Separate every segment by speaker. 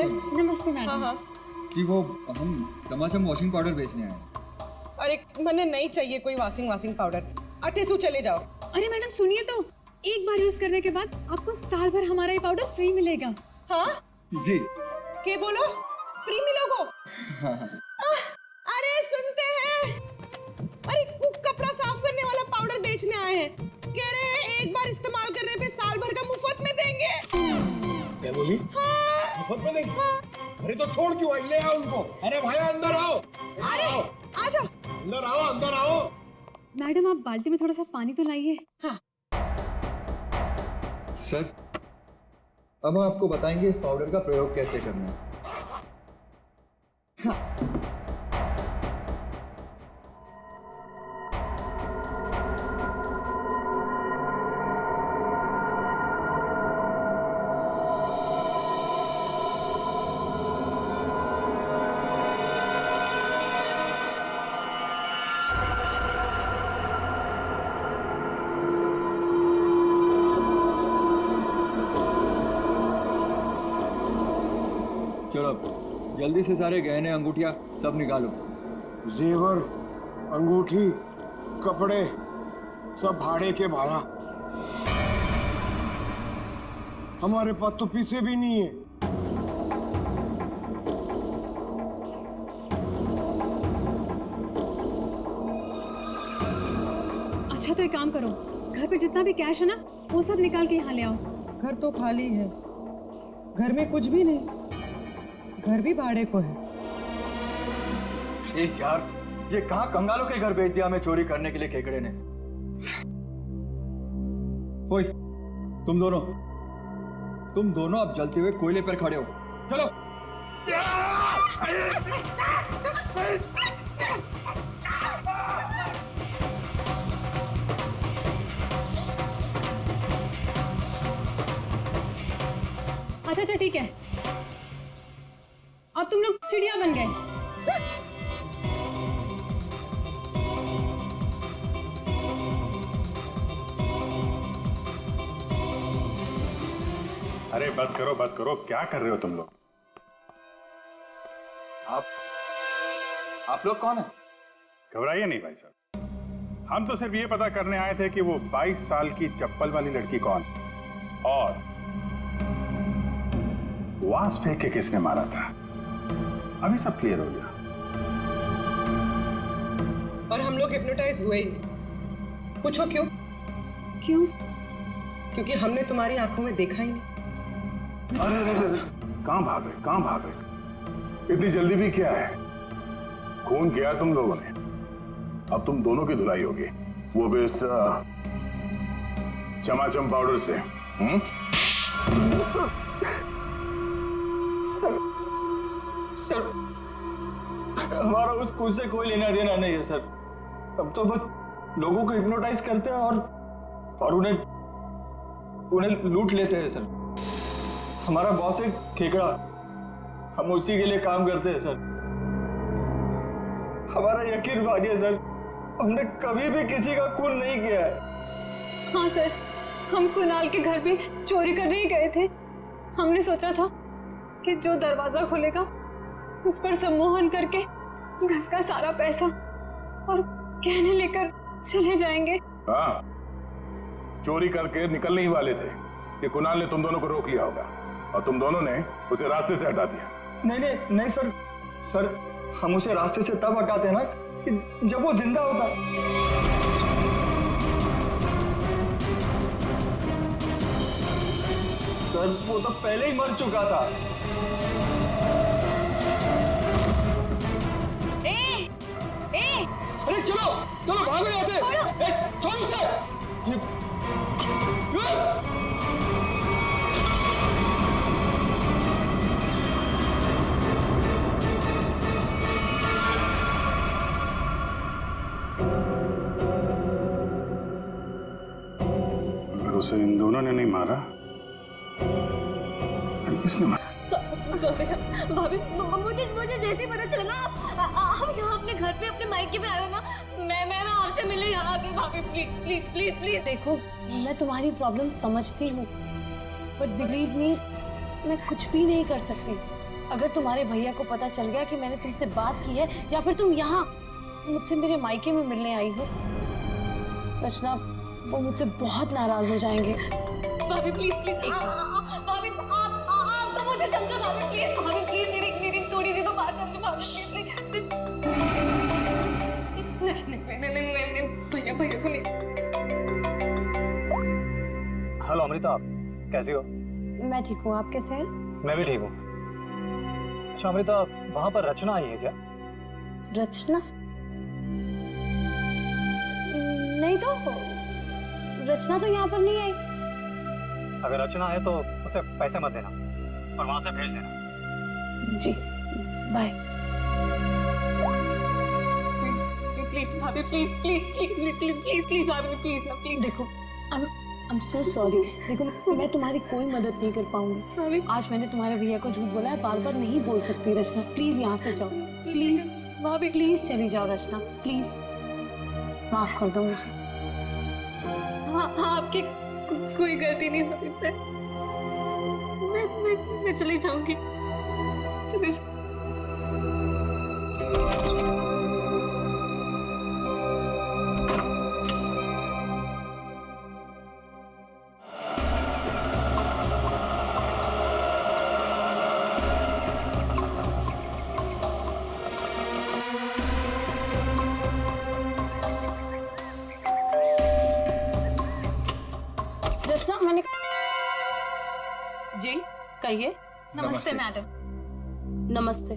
Speaker 1: नमस्ते मैडम।
Speaker 2: हाँ हाँ।
Speaker 3: कि वो हम तमाचम वॉशिंग पाउडर बेचने आए हैं।
Speaker 2: अरे मैंने नहीं चाहिए कोई वॉशिंग पाउडर। अटेसू चले जाओ।
Speaker 1: अरे मैडम सुनिए तो, एक बार यूज करने के बाद आपको साल भर हमारा ये पाउडर फ्री मिलेगा।
Speaker 2: हाँ
Speaker 3: जी।
Speaker 2: के बोलो फ्री मिलोगो?
Speaker 3: हाँ हाँ।
Speaker 2: अरे सुनते हैं, अरे कपड़ा साफ करने वाला पाउडर बेचने आए हैं, कह रहे हैं एक बार इस्तेमाल करने पे साल भर का मुफ्त में देंगे।
Speaker 4: क्या बोली?
Speaker 2: हाँ।
Speaker 4: मुफ्त में देंगे? अरे तो छोड़ क्यों आई? ले आओ उनको। अरे भाई अंदर आओ।
Speaker 2: अरे आजा।
Speaker 4: अंदर आओ, अंदर आओ।
Speaker 1: मैडम आप बाल्टी में थोड़ा सा पानी तो लाइए।
Speaker 2: हाँ।
Speaker 3: सर, अब हम आपको बताएंगे इस पाउडर का प्रयोग कैसे करना है। चलो जल्दी से सारे गहने अंगूठियां सब निकालो।
Speaker 4: जेवर, अंगूठी, कपड़े सब भाड़े के भाड़ा। हमारे पास तो पैसे भी नहीं है।
Speaker 1: अच्छा तो एक काम करो, घर पे जितना भी कैश है ना वो सब निकाल के यहाँ ले आओ।
Speaker 2: घर तो खाली है, घर में कुछ भी नहीं, घर भी भाड़े को है।
Speaker 3: यार, ये कहाँ कंगालों के घर भेज दिया हमें चोरी करने के लिए केकड़े ने। ओए, तुम दोनों अब जलते हुए कोयले पर खड़े हो। चलो।
Speaker 1: अच्छा ठीक है, अब तुम लोग चिड़िया बन गए।
Speaker 5: अरे बस करो, क्या कर रहे हो तुम लोग?
Speaker 3: आप लोग कौन है?
Speaker 5: घबराइए नहीं भाई साहब, हम तो सिर्फ ये पता करने आए थे कि वो 22 साल की चप्पल वाली लड़की कौन और वास फेंक के किसने मारा था। अभी सब क्लियर हो गया।
Speaker 2: और हम लोग हिप्नोटाइज हुए ही नहीं। पूछो क्यों?
Speaker 1: क्यों?
Speaker 2: क्योंकि हमने तुम्हारी आंखों में देखा ही नहीं।
Speaker 5: अरे कहाँ भाग रहे? इतनी जल्दी भी क्या है? खून किया तुम लोगों ने, अब तुम दोनों की धुलाई होगी, वो भी इस चमाचम पाउडर से।
Speaker 3: सर, हमारा उस खून से कोई लेना देना नहीं है सर। अब तो बस लोगों को हिप्नोटाइज करते हैं और उन्हें लूट लेते हैं सर। हमारा बॉस है केकड़ा, हम उसी के लिए काम करते हैं सर। हमारा यकीन मानिए सर, हमने कभी भी किसी का खून नहीं किया है।
Speaker 1: हाँ सर, हम कुणाल के घर भी चोरी करने ही गए थे। हमने सोचा था कि जो दरवाजा खुलेगा उस पर सम्मोहन करके घर का सारा पैसा और गहने लेकर चले जाएंगे।
Speaker 5: हाँ, चोरी करके निकलने ही वाले थे कि कुणाल ने तुम दोनों को रोक लिया होगा और तुम दोनों ने उसे रास्ते से हटा दिया।
Speaker 3: नहीं सर, हम उसे रास्ते से तब हटाते हैं ना कि जब वो जिंदा होता। सर वो तो पहले ही मर चुका था। अरे चलो भागो यहाँ से। छोड़ उसे।
Speaker 5: अगर उसे इन दोनों ने नहीं मारा फिर किसने मारा?
Speaker 6: भाभी मुझे जैसे ही पता चला ना आप यहाँ अपने घर पे अपने मायके पे आए हो ना, मैं आपसे मिलने यहाँ आ गई। भाभी प्लीज
Speaker 7: देखो, मैं तुम्हारी प्रॉब्लम समझती हूँ, बट बिलीव मी, मैं कुछ भी नहीं कर सकती।
Speaker 6: अगर तुम्हारे भैया को पता चल गया कि मैंने तुमसे बात की है या फिर तुम यहाँ मुझसे मेरे मायके में मिलने आई हो, रचना, वो मुझसे बहुत नाराज हो जाएंगे। भाभी प्लीज प्लीज, भाभी आप तो मुझे समझो भाभी प्लीज, मेरी थोड़ी सी तो बात समझो भाभी प्लीज। नहीं, भैया को नहीं।
Speaker 7: हेलो अमृता, कैसी हो?
Speaker 1: मैं ठीक हूँ, आप कैसे हैं?
Speaker 7: मैं भी ठीक हूँ। अच्छा अमृता, वहाँ पर रचना आई है क्या?
Speaker 1: रचना? नहीं तो, रचना तो यहाँ पर नहीं आई।
Speaker 7: अगर रचना है तो उसे पैसे मत देना और वहाँ से भेज देना।
Speaker 1: जी, बाय।
Speaker 6: प्लीज भाभी प्लीज भाभी प्लीज।
Speaker 1: देखो, I'm so sorry। देखो, मैं तुम्हारी कोई मदद नहीं कर पाऊंगी। आज मैंने तुम्हारे भैया को झूठ बोला है, बार बार नहीं बोल सकती रचना। प्लीज यहाँ से जाओ, प्लीज भाभी, प्लीज चली जाओ रचना, प्लीज माफ कर दो मुझे।
Speaker 6: हाँ, आपकी कोई गलती नहीं भाभी। मैं चली जाऊंगी, चली जाऊंगी।
Speaker 1: रचना, मैंने
Speaker 2: जी कहिए।
Speaker 1: नमस्ते मैडम।
Speaker 6: नमस्ते।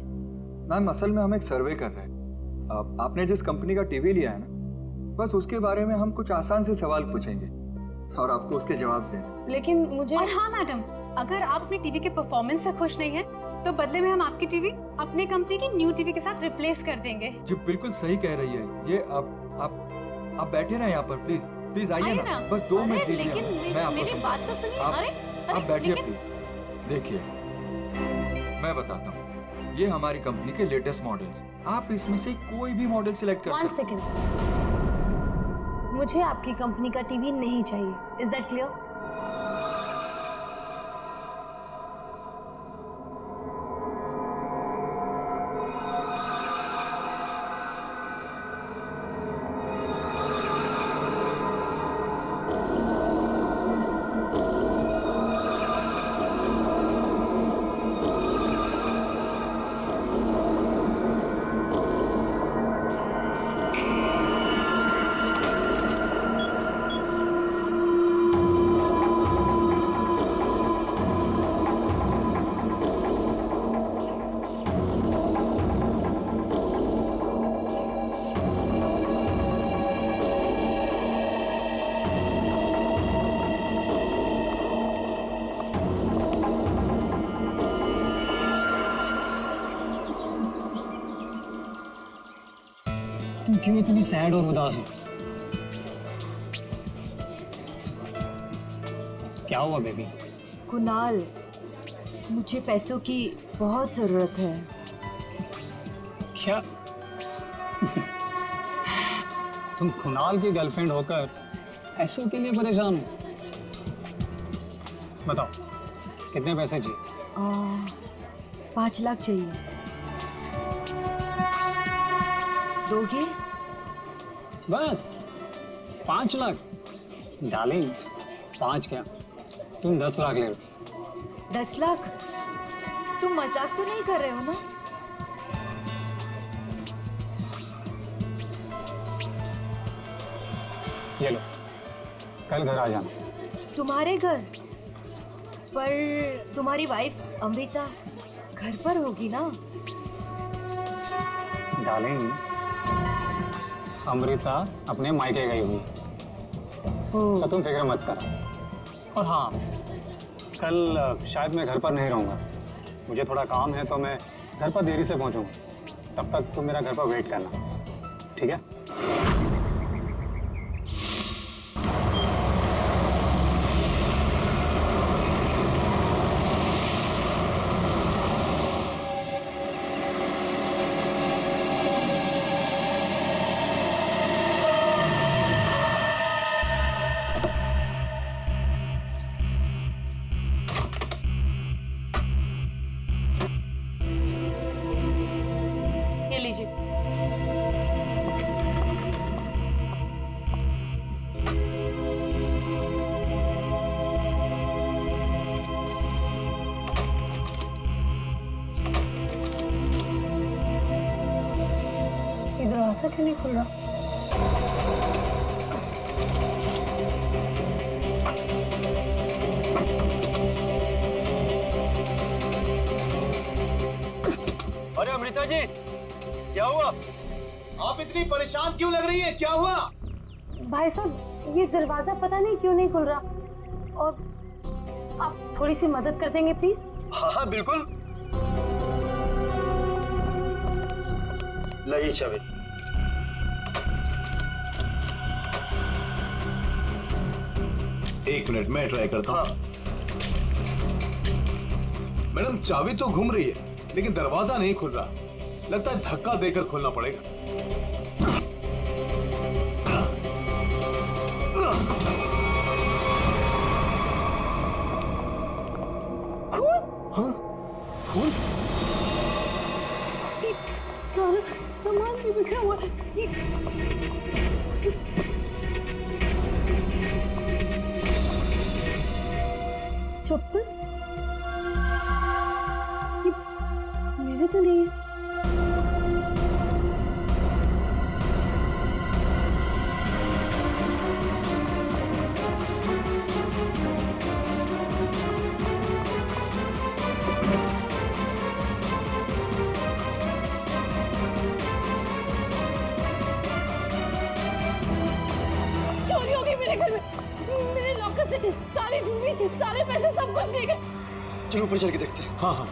Speaker 3: मैम, असल में हम एक सर्वे कर रहे हैं। आपने जिस कंपनी का टीवी लिया है ना, बस उसके बारे में हम कुछ आसान से सवाल पूछेंगे और आपको उसके जवाब देंगे।
Speaker 1: लेकिन मुझे
Speaker 8: और हाँ मैडम, अगर आप अपनी टीवी के परफॉर्मेंस से खुश नहीं हैं, तो बदले में हम आपकी टीवी अपने कंपनी की न्यू टीवी के साथ रिप्लेस कर देंगे।
Speaker 3: जी बिल्कुल सही कह रही है ये। आप बैठे ना यहाँ पर, प्लीज प्लीज आइए ना, बस 2 मिनट दीजिए।
Speaker 6: लेकिन
Speaker 3: मैं आपको
Speaker 6: मेरी
Speaker 3: समझाता
Speaker 6: बात तो सुनिए।
Speaker 3: आप-
Speaker 6: अरे
Speaker 3: आप बैठिए
Speaker 6: लेकिन-
Speaker 3: प्लीज। देखिए, मैं बताता हूँ, ये हमारी कंपनी के लेटेस्ट मॉडल्स। आप इसमें से कोई भी मॉडल सिलेक्ट कर
Speaker 1: 1
Speaker 3: सकते
Speaker 1: सेकेंड, मुझे आपकी कंपनी का टीवी नहीं चाहिए। Is that clear?
Speaker 7: तुम क्यों इतनी सैड और उदास हो? क्या हुआ बेबी?
Speaker 9: कुणाल, मुझे पैसों की बहुत जरूरत है।
Speaker 7: क्या तुम कुणाल की गर्लफ्रेंड होकर पैसों के लिए परेशान हो? बताओ कितने पैसे चाहिए?
Speaker 9: 5 लाख चाहिए। दोगे?
Speaker 7: बस 5 लाख? डार्लिंग 5 क्या, तुम 10 लाख ले लो।
Speaker 9: 10 लाख? तुम मजाक तो नहीं कर रहे हो ना?
Speaker 7: ये लो, कल घर आ जाना।
Speaker 9: तुम्हारे घर? पर तुम्हारी वाइफ अमृता घर पर होगी ना?
Speaker 7: डार्लिंग, अमृता अपने मायके गई हुई, तो तुम फिक्र मत कर। और हाँ, कल शायद मैं घर पर नहीं रहूँगा, मुझे थोड़ा काम है, तो मैं घर पर देरी से पहुँचूँगा। तब तक तुम मेरा घर पर वेट करना, ठीक है?
Speaker 1: क्यों नहीं खुल रहा?
Speaker 3: अरे अमृता जी, क्या हुआ?
Speaker 4: आप इतनी परेशान क्यों लग रही है? क्या हुआ?
Speaker 6: भाई साहब, ये दरवाजा पता नहीं क्यों नहीं खुल रहा, और आप थोड़ी सी मदद कर देंगे प्लीज?
Speaker 3: हाँ हाँ बिल्कुल। लाइए चाबी।
Speaker 10: एक मिनट मैं ट्राई करता हूँ। मैडम चाबी तो घूम रही है लेकिन दरवाजा नहीं खुल रहा। लगता है धक्का देकर खोलना पड़ेगा।
Speaker 6: सारा सामान भी बिखरा हुआ है। चप्पल ये मेरे तो नहीं है। चोरी हो गई मेरे घर में। मेरे लॉकर से सारी जूलरी, सारे पैसे, सब कुछ ले गए।
Speaker 3: चलो ऊपर चल के देखते हैं।
Speaker 10: हाँ हाँ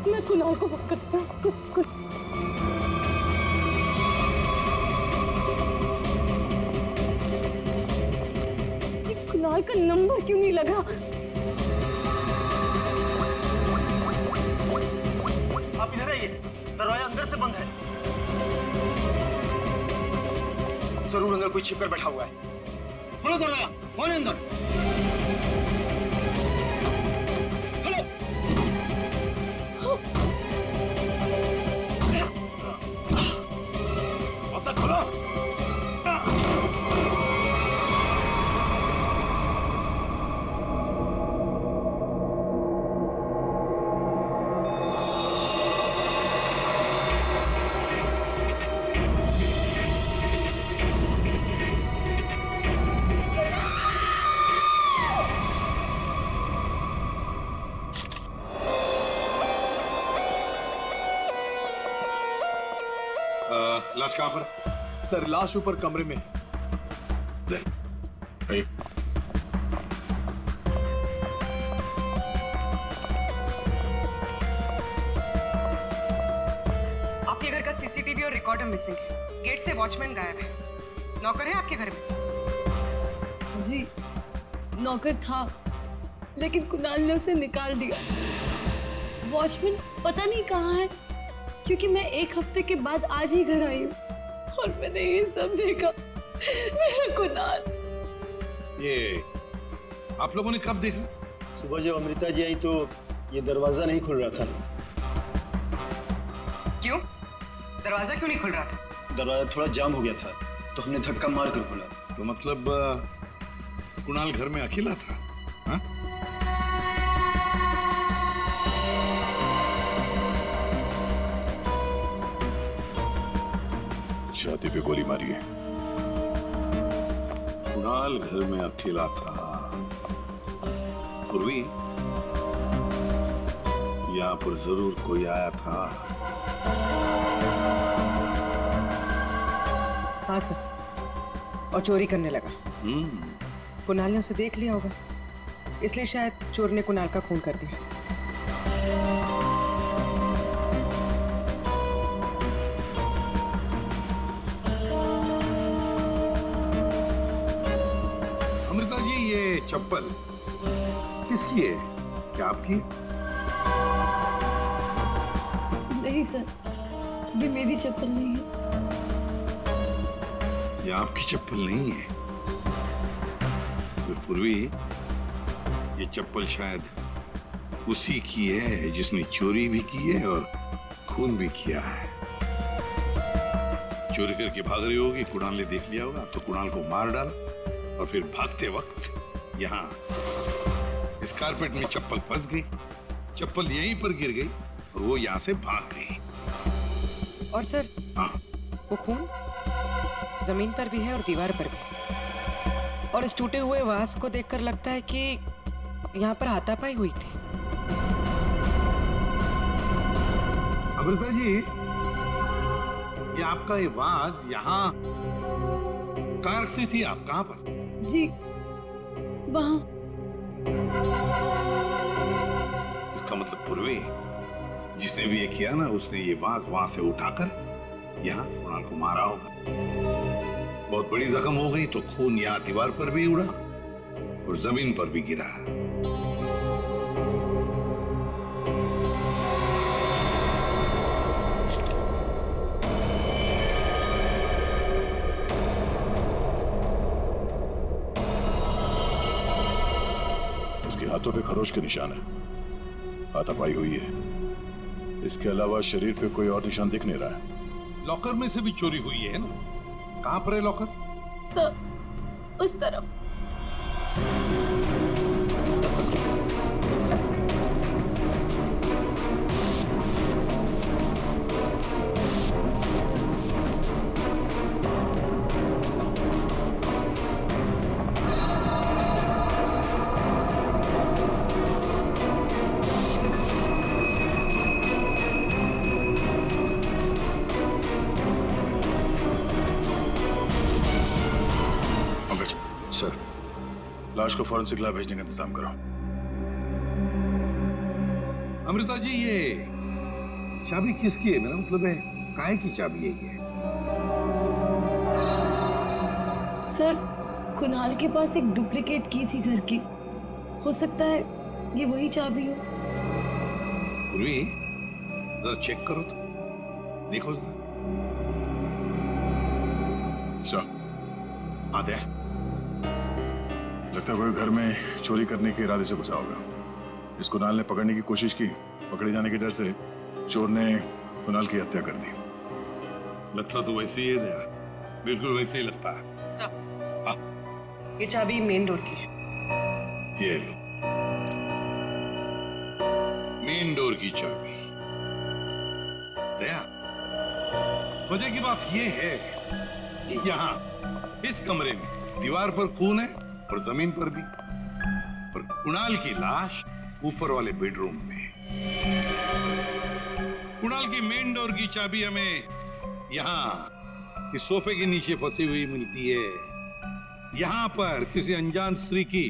Speaker 6: मैं कुणाल को फोन करता हूँ। कुणाल का नंबर क्यों नहीं लगा?
Speaker 3: आप इधर आइए, दरवाजा अंदर से बंद है। जरूर अंदर कोई छिपकर बैठा हुआ है। खोलो दरवाजा, कौन है अंदर? खोलो।
Speaker 10: दरवाजा खोलो।
Speaker 4: लाश कहाँ पर?
Speaker 10: सर लाश ऊपर कमरे में है।
Speaker 2: आपके घर का सीसीटीवी और रिकॉर्डर मिसिंग है। गेट से वॉचमैन गायब है। नौकर है आपके घर में?
Speaker 6: जी नौकर था, लेकिन कुणाल ने उसे निकाल दिया। वॉचमैन पता नहीं कहाँ है, क्योंकि मैं एक हफ्ते के बाद आज ही घर आई हूँ और मैंने ये सब देखा। मेरा कुणाल।
Speaker 4: ये आप लोगों ने कब देखा?
Speaker 3: सुबह जब अमृता जी आई तो ये दरवाजा नहीं खुल रहा था।
Speaker 2: क्यों? दरवाजा क्यों नहीं खुल रहा था?
Speaker 3: दरवाजा थोड़ा जाम हो गया था तो हमने धक्का मार कर खोला।
Speaker 4: तो मतलब कुणाल घर में अकेला था? हाँ?
Speaker 5: छाती पे गोली मारी है।
Speaker 4: कुणाल घर में अकेला था। पूर्वी, यहाँ पर जरूर कोई आया था।
Speaker 2: हाँ सर, और चोरी करने लगा। कुणाल ने उसे देख लिया होगा, इसलिए शायद चोर ने कुणाल का खून कर दिया।
Speaker 4: अमृता जी, ये चप्पल किसकी है? क्या आपकी?
Speaker 6: नहीं सर, ये मेरी चप्पल नहीं है।
Speaker 4: ये आपकी चप्पल नहीं है। तो पूर्वी, ये चप्पल शायद उसी की है जिसने चोरी भी की है और खून भी किया है। चोरी करके भाग रही होगी, कुणाल ने देख लिया होगा तो कुणाल को मार डाला और फिर भागते वक्त यहाँ इस कारपेट में चप्पल फंस गई। चप्पल यहीं पर गिर गई और वो यहाँ से भाग गई।
Speaker 2: और सर,
Speaker 4: हाँ,
Speaker 2: वो खून? जमीन पर भी है और दीवार पर भी। और इस टूटे हुए वास को देखकर लगता है कि यहाँ पर हाथापाई हुई थी।
Speaker 4: अमृता जी, ये आपका ये वाज यहाँ कार से थी, आप कहाँ पर?
Speaker 6: जी वहाँ।
Speaker 4: इसका मतलब पूर्वी जिसने भी ये किया ना, उसने ये वाज वहां से उठाकर यहाँ कुणाल को मारा होगा। बहुत बड़ी जख्म हो गई तो खून यहाँ दीवार पर भी उड़ा और जमीन पर भी गिरा।
Speaker 5: इसके हाथों पे खरोच के निशान है, हाथापाई हुई है। इसके अलावा शरीर पे कोई और निशान दिख नहीं रहा है।
Speaker 4: लॉकर में से भी चोरी हुई है ना? कहां पर है लॉकर?
Speaker 6: सर उस तरफ।
Speaker 5: सर, लाश को फॉरेंसिक लैब भेजने का इंतजाम करो।
Speaker 4: अमृता जी, ये चाबी किसकी है? मेरा मतलब है काहे की चाबी है ये?
Speaker 6: सर कुणाल के पास एक डुप्लीकेट की थी घर की, हो सकता है ये वही चाबी हो।
Speaker 4: पूर्वी, जरा चेक करो तो, देखो जरा।
Speaker 5: सर,
Speaker 4: आ दे।
Speaker 5: लगता है कोई घर में चोरी करने के इरादे से घुसा होगा। इस कुणाल ने पकड़ने की कोशिश की, पकड़े जाने के डर से चोर ने कुणाल की हत्या कर दी।
Speaker 4: लगता तो वैसे ही है दया, बिल्कुल वैसे ही लगता है।
Speaker 2: सब ये चाबी मेन डोर की है।
Speaker 5: ये लो।
Speaker 4: मेन डोर की चाबी। दया, वजह की बात ये है कि यहाँ इस कमरे में दीवार पर खून है और जमीन पर भी, और कुणाल की लाश ऊपर वाले बेडरूम में। कुणाल की मेन डोर की चाबी हमें यहाँ इस सोफे के नीचे फंसी हुई मिलती है। यहाँ पर किसी अनजान स्त्री की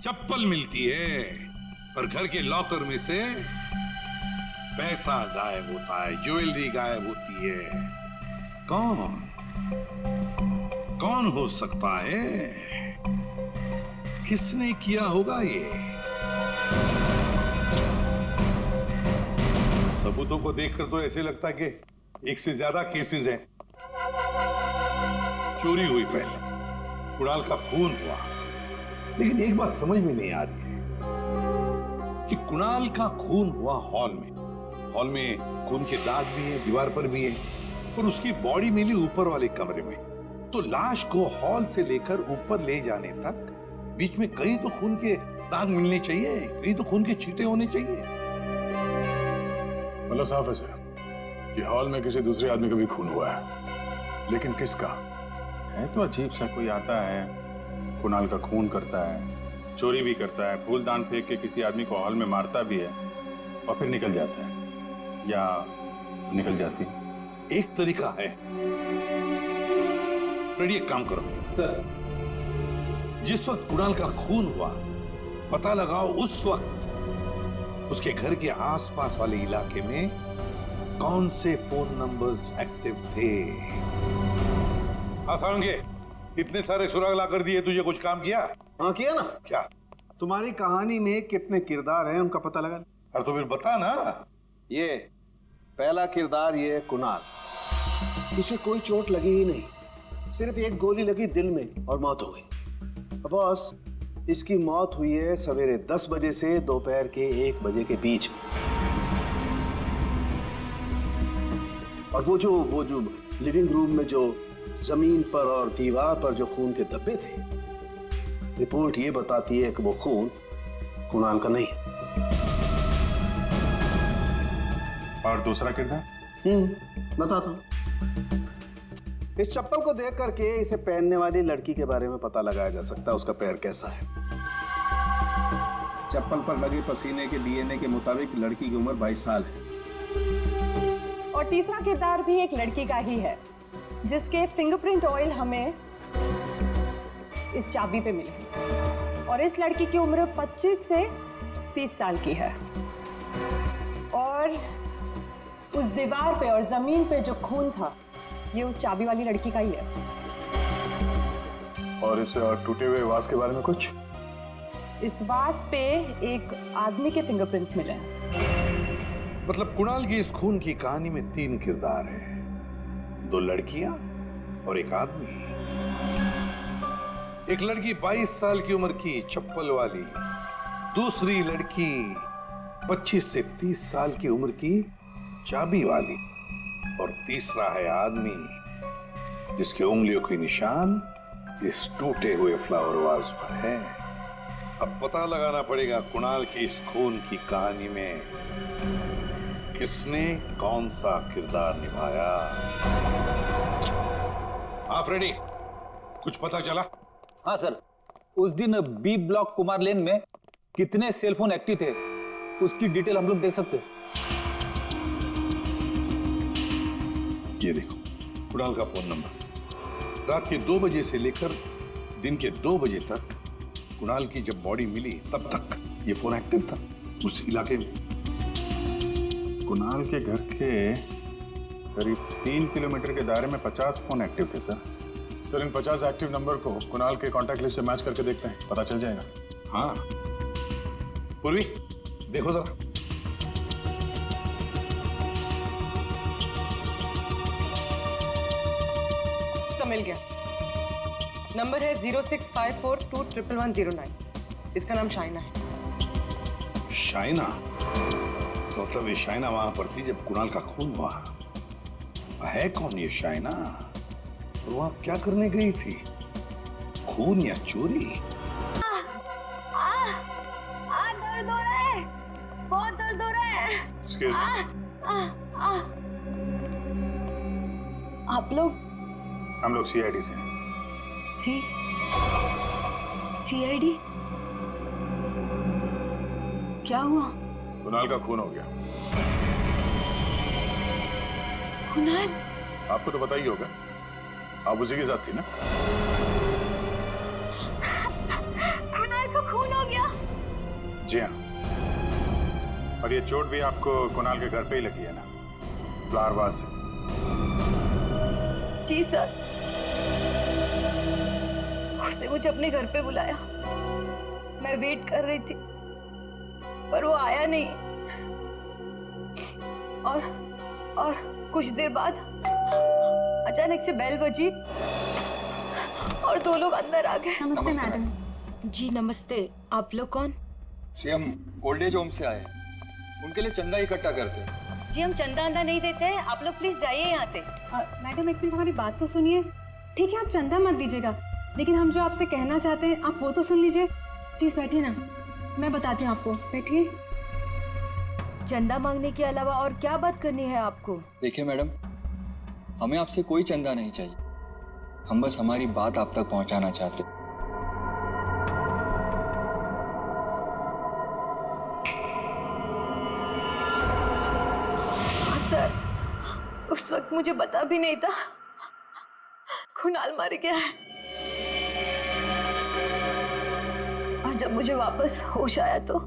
Speaker 4: चप्पल मिलती है और घर के लॉकर में से पैसा गायब होता है, ज्वेलरी गायब होती है। कौन हो सकता है? किसने किया होगा ये? सबूतों को देखकर तो ऐसे लगता है कि एक से ज्यादा केसेस हैं। चोरी हुई पहले, कुणाल का खून हुआ, लेकिन एक बात समझ में नहीं आ रही है कि कुणाल का खून हुआ हॉल में। हॉल में खून के दाग भी हैं, दीवार पर भी हैं, और उसकी बॉडी मिली ऊपर वाले कमरे में। तो लाश को हॉल से लेकर ऊपर ले जाने तक बीच में कहीं तो खून के दाग मिलने चाहिए, कहीं तो खून के छींटे होने चाहिए।
Speaker 5: मतलब साफ है सर कि हॉल में किसी दूसरे आदमी का भी खून हुआ है, लेकिन किसका
Speaker 11: है? तो अजीब सा कोई आता है, कुणाल का खून करता है, चोरी भी करता है, फूलदान फेंक के किसी आदमी को हॉल में मारता भी है और फिर निकल जाता है या निकल जाती है।
Speaker 4: एक तरीका है। फ्रेडी, एक काम करो
Speaker 10: सर।
Speaker 4: जिस वक्त कुणाल का खून हुआ, पता लगाओ उस वक्त उसके घर के आसपास वाले इलाके में कौन से फोन नंबर्स एक्टिव थे। हाँ सारंगे, इतने सारे सुराग ला कर दिए, तुझे कुछ काम किया?
Speaker 10: हाँ किया ना।
Speaker 4: क्या?
Speaker 10: तुम्हारी कहानी में कितने किरदार हैं उनका पता लगा।
Speaker 4: अरे तो फिर बता ना।
Speaker 10: ये पहला किरदार, ये कुणाल। इसे कोई चोट लगी ही नहीं, सिर्फ एक गोली लगी दिल में और मौत हो गई। बॉस, इसकी मौत हुई है सवेरे 10 बजे से दोपहर के 1 बजे के बीच में। और वो जो लिविंग रूम में जो जमीन पर और दीवार पर जो खून के धब्बे थे, रिपोर्ट ये बताती है कि वो खून कुणाल का नहीं है।
Speaker 11: और दूसरा किरदार?
Speaker 10: बताता हूं। इस चप्पल को देख करके इसे पहनने वाली लड़की के बारे में पता लगाया जा सकता है उसका पैर कैसा है। चप्पल पर लगे पसीने के डीएनए के मुताबिक लड़की की उम्र 22 साल है।
Speaker 2: और तीसरा किरदार भी एक लड़की का ही है जिसके फिंगरप्रिंट ऑयल हमें इस चाबी पे मिले और इस लड़की की उम्र 25 से 30 साल की है और उस दीवार पे और जमीन पे जो खून था ये उस चाबी वाली लड़की का ही है।
Speaker 5: और इस टूटे हुए वास के बारे में कुछ?
Speaker 2: इस वास पे एक आदमी के फिंगरप्रिंट्स मिले हैं।
Speaker 4: मतलब कुणाल की इस खून की कहानी में 3 किरदार हैं, 2 लड़कियां और एक आदमी। एक लड़की 22 साल की उम्र की चप्पल वाली, दूसरी लड़की 25 से 30 साल की उम्र की चाबी वाली और तीसरा है आदमी जिसके उंगलियों के निशान इस टूटे हुए फ्लावर वाज पर है। अब पता लगाना पड़ेगा कुणाल की इस खून की कहानी में किसने कौन सा किरदार निभाया। आप रेडी? कुछ पता चला?
Speaker 12: हाँ सर, उस दिन बी ब्लॉक कुमार लेन में कितने सेलफोन एक्टिव थे उसकी डिटेल हम लोग देख सकते हैं।
Speaker 4: ये देखो कुणाल का फोन नंबर। रात के 2 बजे से लेकर दिन के 2 बजे तक कुणाल की जब बॉडी मिली तब तक ये फोन एक्टिव था उस इलाके में।
Speaker 11: कुणाल के घर के करीब 3 किलोमीटर के दायरे में 50 फोन एक्टिव थे सर। सर इन 50 एक्टिव नंबर को कुणाल के कॉन्टैक्ट लिस्ट से मैच करके देखते हैं, पता चल जाएगा।
Speaker 4: हाँ पूर्वी देखो जरा।
Speaker 2: मिल गया। नंबर है 0654211109। इसका नाम शाइना है।
Speaker 4: शाइना? तो मतलब ये शाइना वहां पर थी जब कुणाल का खून हुआ। है कौन ये शाइना और वहां क्या करने गई थी? खून या चोरी?
Speaker 6: दर्द हो रहा है, बहुत दर्द हो रहा है। आप लोग?
Speaker 11: हम लोग सीआईडी से हैं।
Speaker 6: सीआईडी? क्या हुआ?
Speaker 11: कुणाल का खून हो गया।
Speaker 6: कुणाल?
Speaker 11: आपको तो पता ही होगा, आप उसी के साथ थी ना?
Speaker 6: कुणाल का खून हो गया?
Speaker 11: जी हाँ, और ये चोट भी आपको कुणाल के घर पे ही लगी है ना, फ्लावर वाज से?
Speaker 2: जी सर, उसने मुझे अपने घर पे बुलाया। मैं वेट कर रही थी पर वो आया नहीं और कुछ देर बाद अचानक से बेल बजी और 2 लोग अंदर आ गए।
Speaker 1: नमस्ते मैडम।
Speaker 9: जी नमस्ते, आप लोग कौन?
Speaker 3: जी हम ओल्ड एज होम से आए हैं, उनके लिए चंदा इकट्ठा करते हैं।
Speaker 6: जी हम चंदा अंदा नहीं देते हैं, आप लोग प्लीज जाइए यहाँ से।
Speaker 1: मैडम एक मिनट हमारी बात तो सुनिए। ठीक है आप चंदा मत दीजिएगा, लेकिन हम जो आपसे कहना चाहते हैं आप वो तो सुन लीजिए। प्लीज बैठिए ना, मैं बताती हूँ आपको। बैठिए।
Speaker 9: चंदा मांगने के अलावा और क्या बात करनी है आपको?
Speaker 3: देखिए मैडम, हमें आपसे कोई चंदा नहीं चाहिए, हम बस हमारी बात आप तक पहुंचाना चाहते हैं।
Speaker 2: सर, उस वक्त मुझे पता भी नहीं था कुणाल मर गया है। और जब मुझे वापस होश आया तो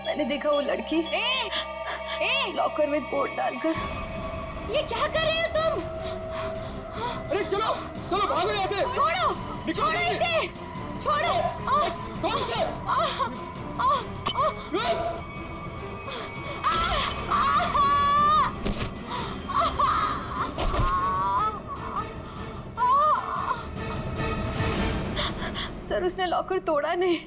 Speaker 2: मैंने देखा वो लड़की लॉकर में कोट डालकर। ये क्या कर रहे हो तुम?
Speaker 3: अरे चलो चलो भागो यहाँ से।
Speaker 2: छोड़ो, छोड़ो इसे, छोड़ो। सर उसने लॉकर तोड़ा नहीं।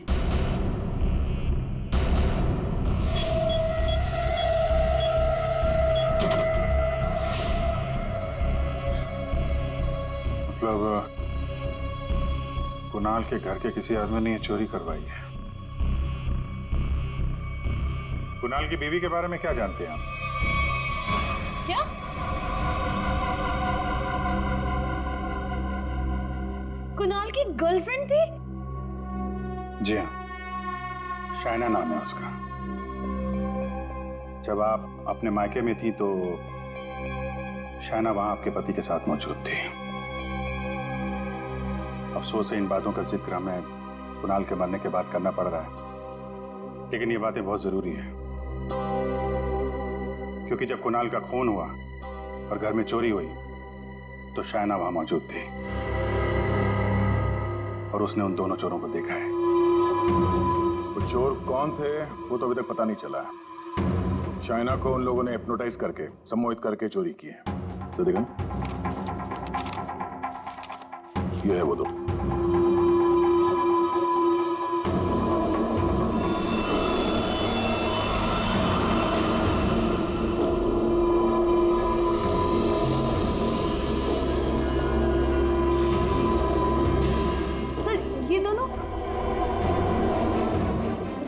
Speaker 11: मतलब कुणाल के घर के किसी आदमी ने ये चोरी करवाई है। कुणाल की बीवी के बारे में क्या जानते हैं आप?
Speaker 6: क्या? कुणाल की गर्लफ्रेंड थी?
Speaker 11: जी हाँ, शाइना नाम है उसका। जब आप अपने मायके में थी तो शाइना वहां आपके पति के साथ मौजूद थी। अफसोस है इन बातों का जिक्र हमें कुणाल के मरने के बाद करना पड़ रहा है, लेकिन ये बातें बहुत जरूरी है, क्योंकि जब कुणाल का खून हुआ और घर में चोरी हुई तो शाइना वहां मौजूद थी और उसने उन दोनों चोरों को देखा है।
Speaker 5: वो चोर कौन थे वो तो अभी तक पता नहीं चला। शाइना को उन लोगों ने हिप्नोटाइज करके, सम्मोहित करके चोरी की है। तो देखा ना? ये है वो दो।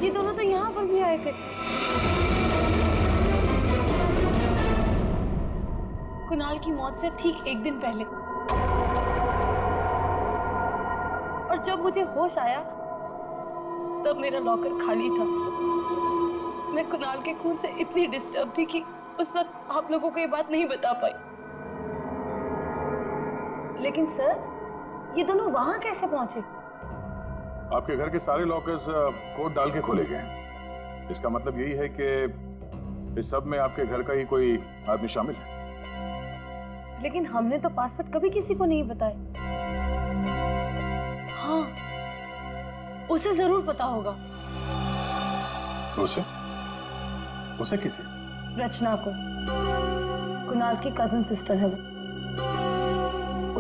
Speaker 6: ये दोनों तो यहाँ पर भी आए थे। कुणाल की मौत से ठीक एक दिन पहले। और जब मुझे होश आया तब मेरा लॉकर खाली था। मैं कुणाल के खून से इतनी डिस्टर्ब थी कि उस वक्त आप लोगों को ये बात नहीं बता पाई। लेकिन सर, ये दोनों वहां कैसे पहुंचे?
Speaker 5: आपके घर के सारे लॉकर्स कोड डाल के खोले गए। इसका मतलब यही है कि इस सब में आपके घर का ही कोई आदमी शामिल है।
Speaker 6: लेकिन हमने तो पासवर्ड कभी किसी को नहीं बताया। हाँ, उसे जरूर पता होगा।
Speaker 5: उसे किसे?
Speaker 6: रचना को। कुणाल की कजन सिस्टर है वो।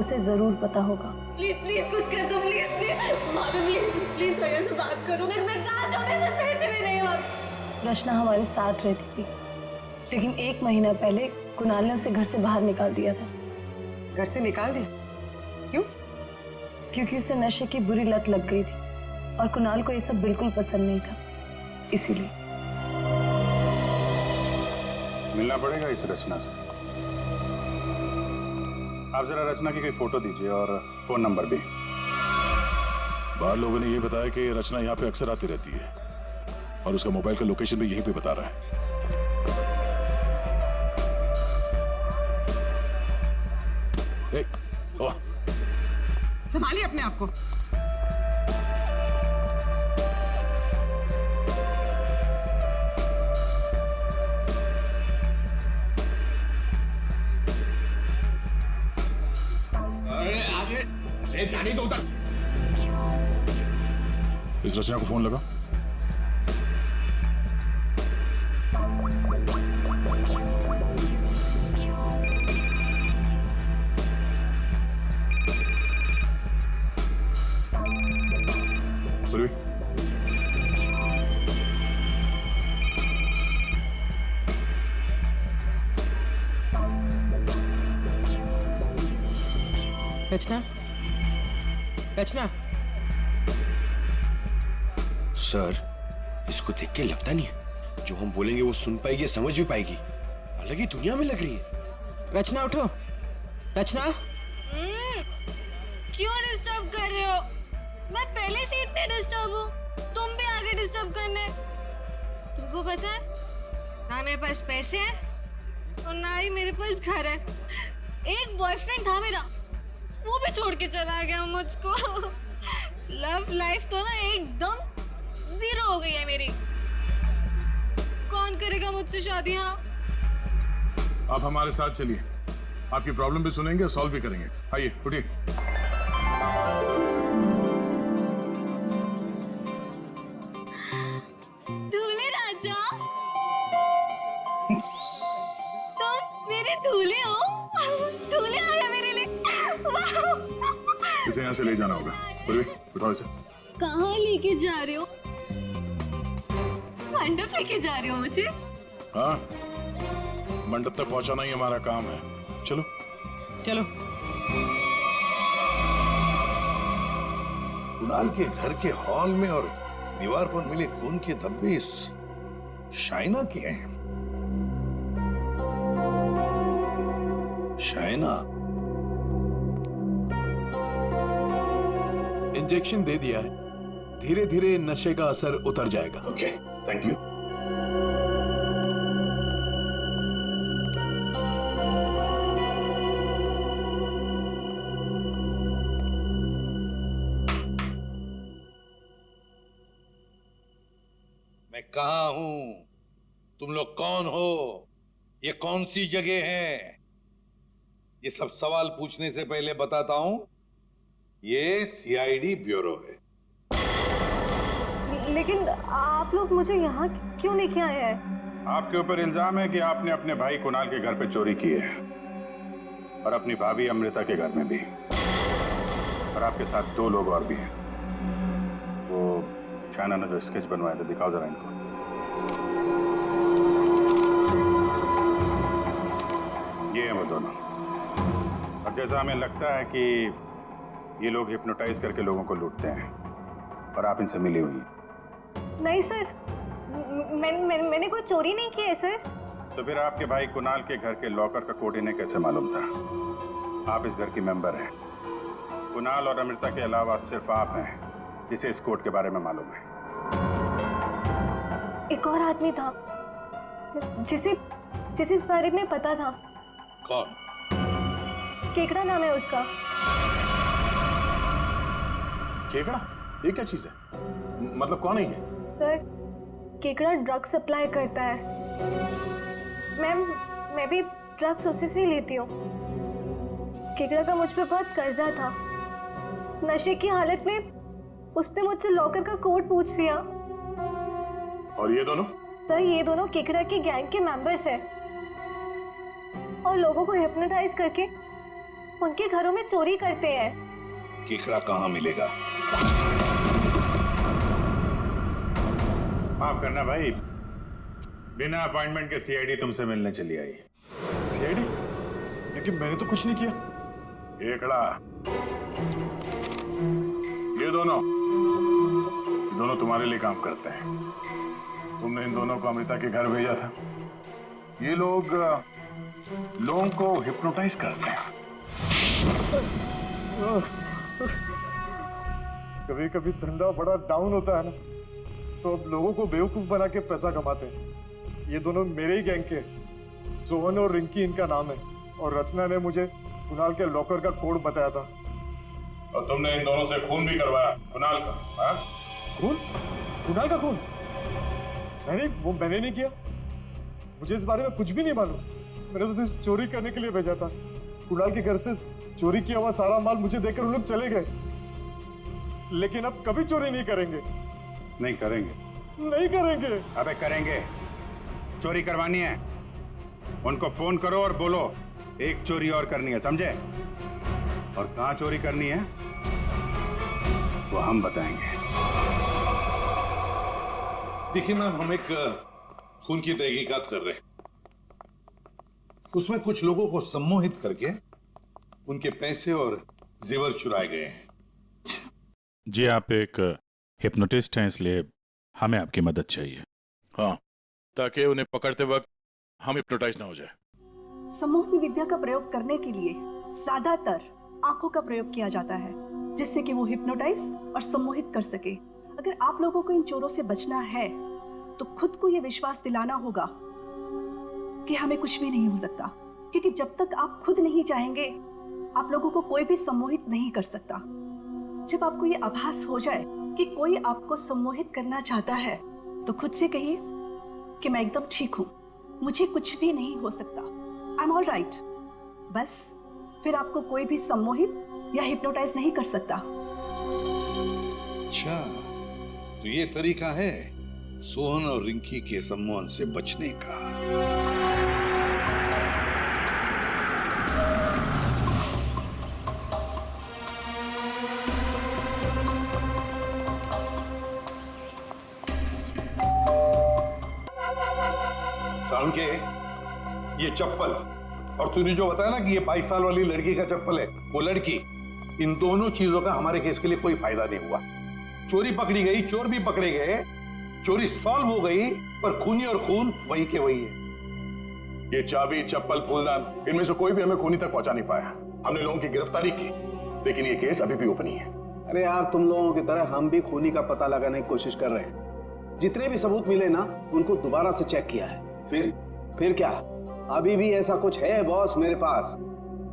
Speaker 6: उसे जरूर पता होगा। प्लीज प्लीज कुछ कर दो, प्लीज प्लीज भाभी, प्लीज प्लीज भैया से बात करो। मैं कहाँ जाऊँ, मेरे पैसे भी नहीं हो। रचना हमारे साथ रहती थी, लेकिन 1 महीना पहले कुणाल ने उसे घर से बाहर निकाल दिया था।
Speaker 2: घर से निकाल दिया? क्यों?
Speaker 6: क्योंकि उसे नशे की बुरी लत लग गई थी और कुणाल को ये सब बिल्कुल पसंद नहीं था, इसीलिए।
Speaker 11: मिलना पड़ेगा इस रचना से। आप जरा रचना की कोई फोटो दीजिए और फोन नंबर भी।
Speaker 5: बाहर लोगों ने ये बताया कि रचना यहाँ पे अक्सर आती रहती है और उसका मोबाइल का लोकेशन भी यहीं पे बता रहा है।
Speaker 2: संभालिए अपने आप को।
Speaker 5: जाने दो उधर। इस रचना को फोन लगा।
Speaker 2: रचना, रचना।
Speaker 13: सर, इसको देख के लगता नहीं है जो हम बोलेंगे वो सुन पाएगी, समझ भी पाएगी। अलग ही दुनिया में लग रही है।
Speaker 2: रचना उठो। रचना,
Speaker 14: क्यों डिस्टर्ब कर रहे हो? मैं पहले से इतने डिस्टर्ब हूँ, तुम भी आगे डिस्टर्ब करने। तुमको पता है ना मेरे पास पैसे हैं और ना ही मेरे पास घर है। एक बॉयफ्रेंड था मेरा, वो भी छोड़ के चला गया मुझको। लव लाइफ तो ना एकदम 0 हो गई है मेरी। कौन करेगा मुझसे शादी? हाँ,
Speaker 5: आप हमारे साथ चलिए, आपकी प्रॉब्लम भी सुनेंगे और सॉल्व भी करेंगे। आइए, उठिए।
Speaker 14: दूल्हे राजा, तुम मेरे दूल्हे हो। दूल्हे आया मेरे लिए।
Speaker 5: इसे यहाँ से ले जाना होगा। उठाओ इसे।
Speaker 14: कहाँ लेके जा रहे हो? मंडप लेके जा रहे हो मुझे?
Speaker 5: हाँ, मंडप तक पहुंचाना ही हमारा काम है। चलो
Speaker 2: चलो।
Speaker 4: कुणाल के घर के हॉल में और दीवार पर मिले खून के धब्बे इस शाइना के हैं। शाइना,
Speaker 15: इंजेक्शन दे दिया है, धीरे धीरे नशे का असर उतर जाएगा।
Speaker 5: Okay, thank you.
Speaker 4: मैं कहाँ हूं? तुम लोग कौन हो? ये कौन सी जगह है? ये सब सवाल पूछने से पहले बताता हूं, ये सीआईडी ब्यूरो है।
Speaker 1: लेकिन आप लोग मुझे यहाँ क्यों लेके आए हैं?
Speaker 11: आपके ऊपर इल्जाम है कि आपने अपने भाई कुणाल के घर पे चोरी की है और अपनी भाभी अमृता के घर में भी, और आपके साथ 2 लोग और भी हैं। वो शाइना ने जो स्केच बनवाया था, दिखाओ जरा इनको। ये है वो दोनों, और जैसा हमें लगता है कि ये लोग हिप्नोटाइज करके लोगों को लूटते हैं और आप इनसे मिली हुई हैं।
Speaker 1: नहीं सर, मैंने कोई चोरी नहीं की है सर।
Speaker 11: तो फिर आपके भाई कुणाल के घर के लॉकर का कोड इन्हें कैसे मालूम था? आप इस घर की मेंबर हैं। कुणाल और अमृता के अलावा सिर्फ आप हैं जिसे इस कोड के बारे में मालूम है।
Speaker 1: एक और आदमी था जिसे इस बारे में पता था।
Speaker 4: कौन?
Speaker 1: केकड़ा नाम है उसका।
Speaker 5: केकड़ा? ये क्या चीज है? मतलब कौन है ये?
Speaker 1: सर, केकड़ा ड्रग सप्लाई करता है। मैं भी ड्रग्स उसी से ही लेती हूँ। केकड़ा का मुझ पे बहुत कर्जा था। नशे की हालत में उसने मुझसे लॉकर का कोड पूछ लिया।
Speaker 5: और ये दोनों?
Speaker 1: सर, ये दोनों केकड़ा के गैंग के मेंबर्स हैं और लोगों को हिप्नोटाइज करके उनके घरों में चोरी करते हैं।
Speaker 4: केकड़ा कहाँ मिलेगा?
Speaker 11: माफ करना भाई, बिना अपॉइंटमेंट के सीआईडी तुमसे मिलने चली आई।
Speaker 5: सीआईडी? लेकिन मैंने तो कुछ नहीं किया।
Speaker 11: केकड़ा, ये दोनों तुम्हारे लिए काम करते हैं। तुमने इन दोनों को अमृता के घर भेजा था। ये लोग लोगों को हिप्नोटाइज करते हैं।
Speaker 5: कभी कभी धंधा बड़ा डाउन होता है ना, तो अब लोगों को बेवकूफ बना के पैसा कमाते हैं। ये दोनों मेरे ही गैंग के, सोहन और रिंकी इनका नाम है, और रचना ने मुझे कुणाल के लॉकर का कोड बताया था।
Speaker 11: और तुमने इन दोनों से खून भी करवाया कुणाल का? हाँ?
Speaker 5: खून? कुणाल का खून? मैंने नहीं किया। मुझे इस बारे में कुछ भी नहीं मालूम। मैंने तो सिर्फ चोरी करने के लिए भेजा था। कुणाल के घर से चोरी किया हुआ सारा माल मुझे देकर उन लोग चले गए। लेकिन अब कभी चोरी नहीं करेंगे।
Speaker 11: नहीं करेंगे?
Speaker 5: नहीं करेंगे।
Speaker 11: अबे करेंगे। चोरी करवानी है, उनको फोन करो और बोलो एक चोरी और करनी है, समझे? और कहां चोरी करनी है वो हम बताएंगे।
Speaker 4: देखिए मैम, हम एक खून की तहकीकात कर रहे हैं। उसमें कुछ लोगों को सम्मोहित करके उनके पैसे और जेवर चुराए गए हैं।
Speaker 16: जी, आप एक हिप्नोटिस्ट हैं, इसलिए हमें आपकी मदद चाहिए।
Speaker 17: हाँ, ताकि उन्हें पकड़ते वक्त हम हिप्नोटाइज ना हो जाए।
Speaker 2: सम्मोहन विद्या का प्रयोग करने के लिए ज्यादातर आंखों का प्रयोग किया जाता है, जिससे कि वो हिप्नोटाइज और सम्मोहित कर सके। अगर आप लोगों को इन चोरों से बचना है तो खुद को ये विश्वास दिलाना होगा कि हमें कुछ भी नहीं हो सकता, क्योंकि जब तक आप खुद नहीं चाहेंगे आप लोगों को कोई भी सम्मोहित नहीं कर सकता। जब आपको ये आभास हो जाए कि कोई आपको सम्मोहित करना चाहता है तो खुद से कहिए कि मैं एकदम ठीक हूँ, मुझे कुछ भी नहीं हो सकता, आई एम ऑल राइट। बस फिर आपको कोई भी सम्मोहित या हिप्नोटाइज नहीं कर सकता।
Speaker 4: अच्छा, तो ये तरीका है सोहन और रिंकी के सम्मोहन से बचने का। साउंड के ये चप्पल, और तूने जो बताया ना कि ये 22 साल वाली लड़की का चप्पल है, वो लड़की, इन दोनों चीजों का हमारे केस के लिए कोई फायदा नहीं हुआ। चोरी पकड़ी गई, चोर भी पकड़े गए, चोरी सॉल्व हो गई, पर खूनी और खून वही के वही है।
Speaker 17: ये चाबी, चप्पल, फूलदान, इनमें से कोई भी हमें खूनी तक पहुंचा नहीं पाया। हमने लोगों की गिरफ्तारी की, लेकिन ये केस अभी भी ओपन ही है।
Speaker 10: अरे यार, तुम लोगों की तरह हम भी खूनी का पता लगाने की कोशिश कर रहे हैं। जितने भी सबूत मिले ना, उनको दोबारा से चेक किया है। फिर क्या? अभी भी ऐसा कुछ है बॉस मेरे पास,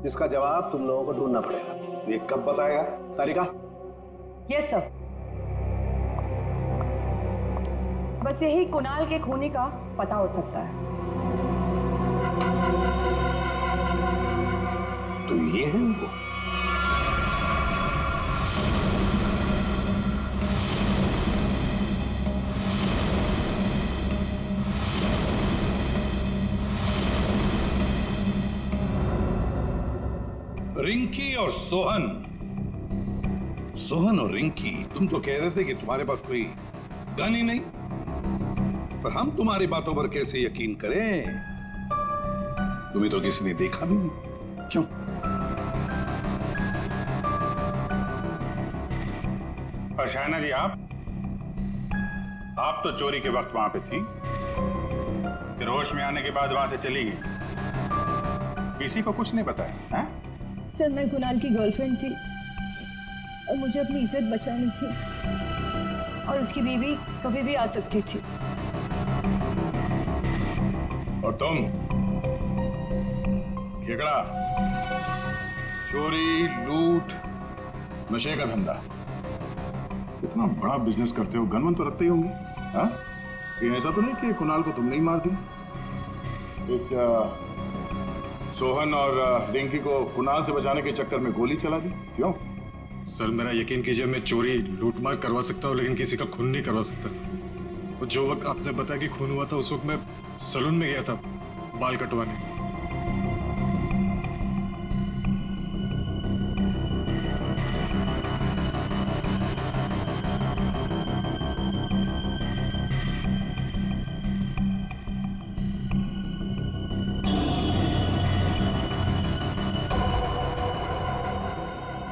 Speaker 10: जिसका जवाब तुम लोगों को ढूंढना पड़ेगा।
Speaker 4: तो ये कब बताएगा?
Speaker 10: तारिका?
Speaker 2: Yes sir. बस यही कुणाल के खूनी का पता हो सकता है।
Speaker 4: तो ये है वो। रिंकी और सोहन और रिंकी, तुम तो कह रहे थे कि तुम्हारे पास कोई गन ही नहीं, पर हम तुम्हारी बातों पर कैसे यकीन करें? तुम्हें तो किसी ने देखा भी नहीं। क्यों?
Speaker 16: और शाहना जी, आप तो चोरी के वक्त वहां पे थी, फिर होश में आने के बाद वहां से चली गई, किसी को कुछ नहीं बताया?
Speaker 9: सर, मैं कुणाल की गर्लफ्रेंड थी और मुझे अपनी इज्जत बचानी थी, और उसकी बीवी कभी भी आ सकती थी।
Speaker 16: और तुम? खेकड़ा, चोरी, लूट, नशे का धंधा, इतना बड़ा बिजनेस करते हो, गन तो रखते ही होंगे। हाँ? ये ऐसा तो नहीं कि कुणाल को तुमने ही मार दी? इस सोहन और रिंकी को कुणाल से बचाने के चक्कर में गोली चला दी, क्यों?
Speaker 5: सर, मेरा यकीन कीजिए, मैं चोरी लूटमार करवा सकता हूँ, लेकिन किसी का खून नहीं करवा सकता। और जो वक्त आपने बताया कि खून हुआ था, उस वक्त मैं सैलून में गया था बाल कटवाने।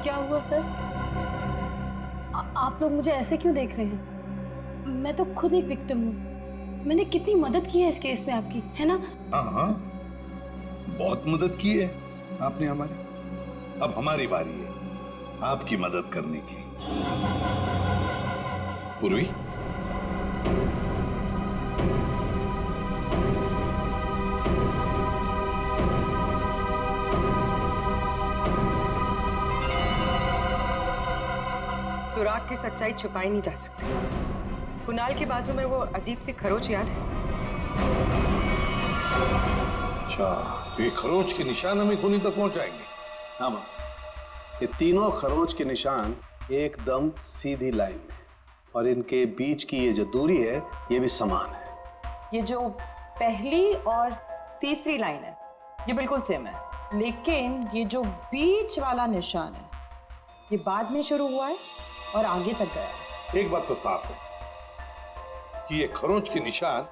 Speaker 6: क्या हुआ सर? आप लोग मुझे ऐसे क्यों देख रहे हैं? मैं तो खुद एक विक्टिम हूँ। मैंने कितनी मदद की है इस केस में आपकी, है ना?
Speaker 4: हाँ, बहुत मदद की है आपने हमारी। अब हमारी बारी है आपकी मदद करने की। पूर्वी,
Speaker 18: सुराग की सच्चाई छुपाई नहीं जा सकती। कुणाल के बाजू में वो अजीब सी खरोच याद है?
Speaker 4: अच्छा, ये खरोच के निशान हमें खूनी तक पहुंचाएंगे?
Speaker 10: हाँ बस, ये तीनों खरोच के निशान एकदम सीधी लाइन में, और इनके बीच की ये जो दूरी है, ये भी समान है।
Speaker 2: ये जो पहली और तीसरी लाइन है, ये बिल्कुल सेम है, लेकिन ये जो बीच वाला निशान है, ये बाद में शुरू हुआ है और आगे तक गया।
Speaker 4: एक बात तो साफ है कि ये खरोंच के निशान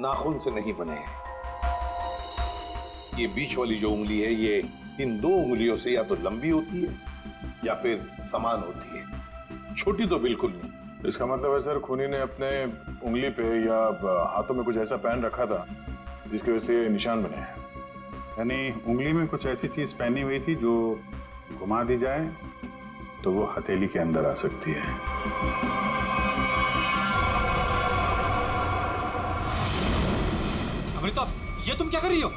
Speaker 4: नाखून से नहीं बने हैं। ये बीच वाली जो उंगली है, ये इन दो उंगलियों से या तो लंबी होती है या फिर समान होती है, छोटी तो बिल्कुल नहीं।
Speaker 16: इसका मतलब है सर, खूनी ने अपने उंगली पे या हाथों में कुछ ऐसा पहन रखा था जिसकी वजह से निशान बने हैं। यानी उंगली में कुछ ऐसी चीज पहनी हुई थी जो घुमा दी जाए तो वो हथेली के अंदर आ सकती है।
Speaker 19: अमृता, ये तुम क्या कर रही हो?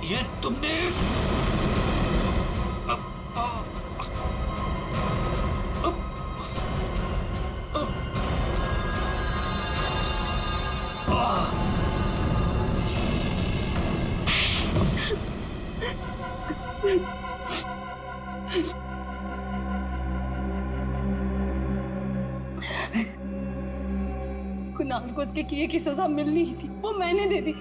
Speaker 19: ये तुमने
Speaker 6: कुणाल को उसके किए की सजा मिलनी ही थी, वो मैंने दे दी।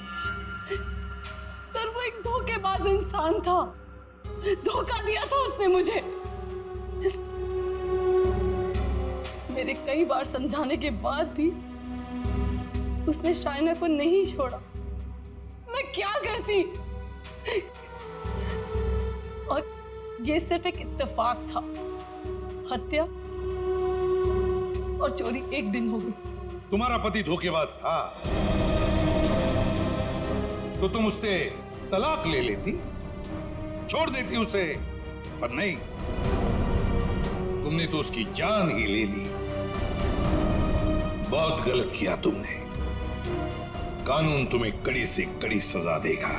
Speaker 6: सर, वो एक धोखेबाज इंसान था, धोखा दिया था उसने मुझे। मेरे कई बार समझाने के बाद भी उसने शाइना को नहीं छोड़ा। मैं क्या करती? और ये सिर्फ एक इत्तेफाक था, हत्या
Speaker 9: और चोरी एक दिन हो गई।
Speaker 4: तुम्हारा पति धोखेबाज था तो तुम उससे तलाक ले लेती, छोड़ देती उसे, पर नहीं, तुमने तो उसकी जान ही ले ली। बहुत गलत किया तुमने। कानून तुम्हें कड़ी से कड़ी सजा देगा।